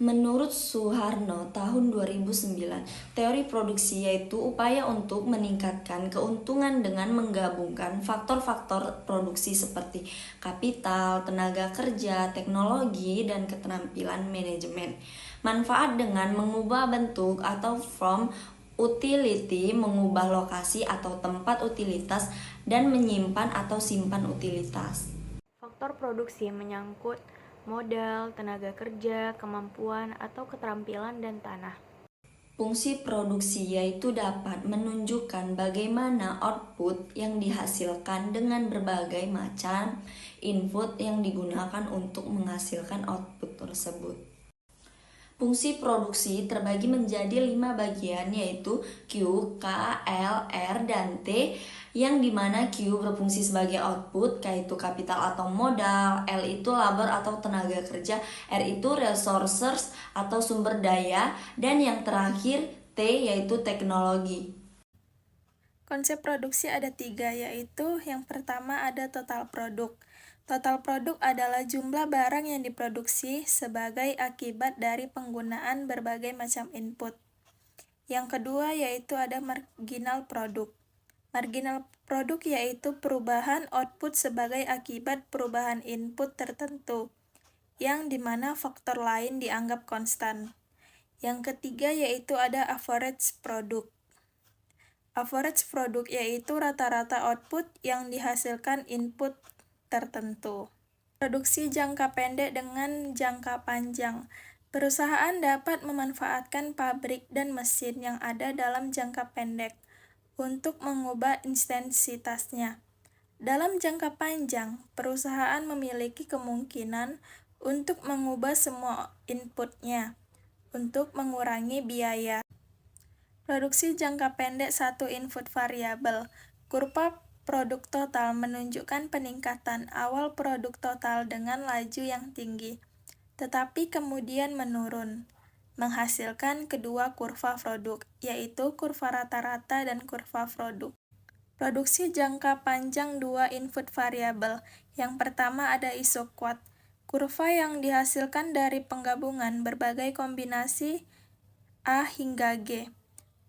Menurut Suharno tahun 2009, teori produksi yaitu upaya untuk meningkatkan keuntungan dengan menggabungkan faktor-faktor produksi seperti kapital, tenaga kerja, teknologi, dan keterampilan manajemen. Manfaat dengan mengubah bentuk atau form utility, mengubah lokasi atau tempat utilitas, dan menyimpan atau simpan utilitas. Faktor produksi menyangkut modal, tenaga kerja, kemampuan, atau keterampilan dan tanah. Fungsi produksi yaitu dapat menunjukkan bagaimana output yang dihasilkan dengan berbagai macam input yang digunakan untuk menghasilkan output tersebut. Fungsi produksi terbagi menjadi 5 bagian yaitu Q, K, L, R, dan T, yang dimana Q berfungsi sebagai output yaitu kapital atau modal, L itu labor atau tenaga kerja, R itu resources atau sumber daya, dan yang terakhir T yaitu teknologi. Konsep produksi ada 3, yaitu yang pertama ada total produk. Total produk adalah jumlah barang yang diproduksi sebagai akibat dari penggunaan berbagai macam input. Yang kedua yaitu ada marginal produk. Marginal produk yaitu perubahan output sebagai akibat perubahan input tertentu, yang dimana faktor lain dianggap konstan. Yang ketiga yaitu ada average produk. Average produk yaitu rata-rata output yang dihasilkan input tertentu. Produksi jangka pendek dengan jangka panjang. Perusahaan dapat memanfaatkan pabrik dan mesin yang ada dalam jangka pendek untuk mengubah intensitasnya. Dalam jangka panjang, perusahaan memiliki kemungkinan untuk mengubah semua inputnya untuk mengurangi biaya. Produksi jangka pendek satu input variabel. Kurva produk total menunjukkan peningkatan awal produk total dengan laju yang tinggi, tetapi kemudian menurun, menghasilkan kedua kurva produk, yaitu kurva rata-rata dan kurva produk. Produksi jangka panjang dua input variabel. Yang pertama ada isoquant, kurva yang dihasilkan dari penggabungan berbagai kombinasi A hingga G.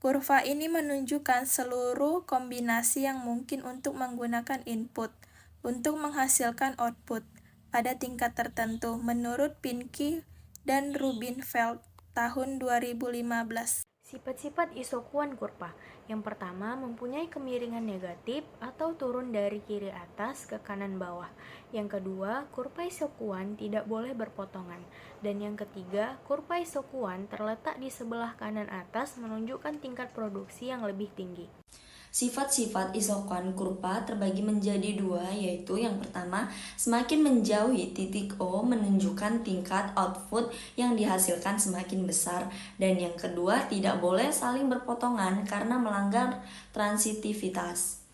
Kurva ini menunjukkan seluruh kombinasi yang mungkin untuk menggunakan input untuk menghasilkan output pada tingkat tertentu menurut Pincke dan Rubinfeld tahun 2015. Sifat-sifat isoquant kurva. Yang pertama, mempunyai kemiringan negatif atau turun dari kiri atas ke kanan bawah. Yang kedua, kurva isoquant tidak boleh berpotongan. Dan yang ketiga, kurva isoquant terletak di sebelah kanan atas menunjukkan tingkat produksi yang lebih tinggi. Sifat-sifat isoquant kurva terbagi menjadi 2, yaitu yang pertama, semakin menjauhi titik O menunjukkan tingkat output yang dihasilkan semakin besar, dan yang kedua, tidak boleh saling berpotongan karena melanggar transitivitas.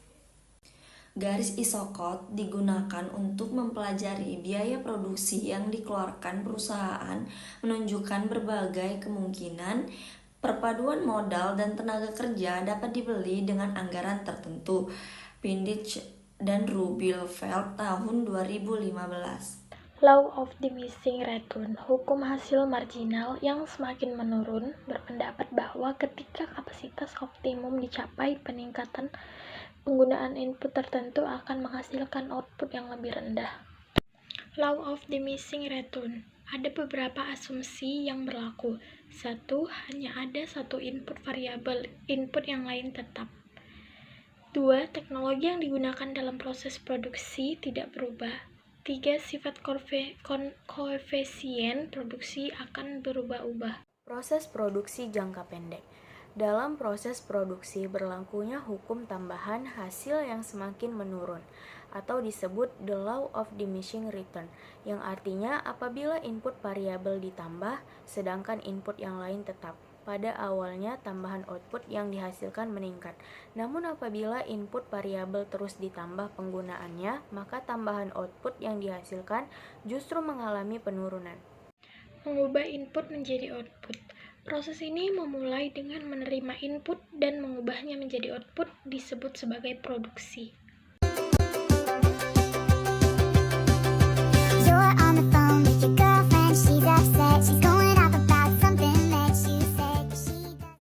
Garis isoquant digunakan untuk mempelajari biaya produksi yang dikeluarkan perusahaan, menunjukkan berbagai kemungkinan. Perpaduan modal dan tenaga kerja dapat dibeli dengan anggaran tertentu. Pindich dan Rubinfeld tahun 2015. Law of diminishing return, hukum hasil marginal yang semakin menurun, berpendapat bahwa ketika kapasitas optimum dicapai, peningkatan penggunaan input tertentu akan menghasilkan output yang lebih rendah. Law of diminishing return. Ada beberapa asumsi yang berlaku. 1. Hanya ada satu input variabel, input yang lain tetap. 2. Teknologi yang digunakan dalam proses produksi tidak berubah. 3. Sifat koefisien produksi akan berubah-ubah. Proses produksi jangka pendek. Dalam proses produksi berlakunya hukum tambahan hasil yang semakin menurun, atau disebut the law of diminishing return, yang artinya apabila input variabel ditambah, sedangkan input yang lain tetap. Pada awalnya tambahan output yang dihasilkan meningkat, namun apabila input variabel terus ditambah penggunaannya, maka tambahan output yang dihasilkan justru mengalami penurunan. Mengubah input menjadi output. Proses ini memulai dengan menerima input dan mengubahnya menjadi output disebut sebagai produksi.